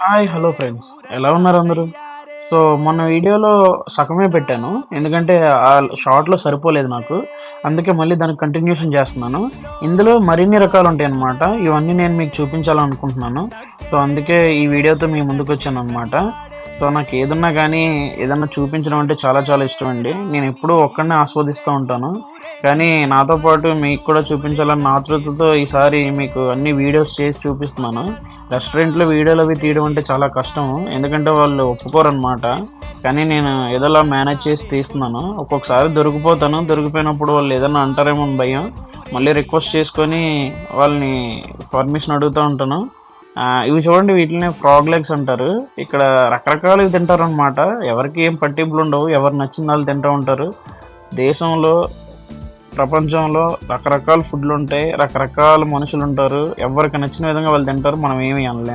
Hi hello friends, ఎలా ఉన్నారు అందరూ? సో మొన్న వీడియోలో సగమే పెట్టాను, ఎందుకంటే ఆ షార్ట్లో సరిపోలేదు నాకు. అందుకే మళ్ళీ దానికి కంటిన్యూషన్ చేస్తున్నాను. ఇందులో మరిన్ని రకాలు ఉంటాయి అన్నమాట. ఇవన్నీ నేను మీకు చూపించాలనుకుంటున్నాను. సో అందుకే ఈ వీడియోతో మీ ముందుకు వచ్చాను అనమాట. సో నాకు ఏదన్నా కానీ ఏదన్నా చూపించడం అంటే చాలా చాలా ఇష్టం అండి. నేను ఎప్పుడూ ఒక్కడనే ఆస్వాదిస్తూ ఉంటాను, కానీ నాతో పాటు మీకు కూడా చూపించాలన్న ఆతృతతో ఈసారి మీకు అన్ని వీడియోస్ చేసి చూపిస్తున్నాను. రెస్టారెంట్లో వీడియోలు అవి తీయడం అంటే చాలా కష్టం, ఎందుకంటే వాళ్ళు ఒప్పుకోరనమాట. కానీ నేను ఏదోలా మేనేజ్ చేసి తీస్తున్నాను. ఒక్కొక్కసారి దొరికిపోతాను, దొరికిపోయినప్పుడు వాళ్ళు ఏదైనా అంటారేమో అని భయం. మళ్ళీ రిక్వెస్ట్ చేసుకొని వాళ్ళని పర్మిషన్ అడుగుతూ ఉంటాను. ఇవి చూడండి, వీటిని ఫ్రాగ్ లెగ్స్ అంటారు. ఇక్కడ రకరకాలు తింటారు అనమాట. ఎవరికి ఏం పట్టింపులు ఉండవు, ఎవరు నచ్చిన వాళ్ళు తింటూ ఉంటారు. దేశంలో, ప్రపంచంలో రకరకాల ఫుడ్లు ఉంటాయి, రకరకాల మనుషులు ఉంటారు. ఎవరికి నచ్చిన విధంగా వాళ్ళు తింటారు, మనం ఏమీ అనలేం.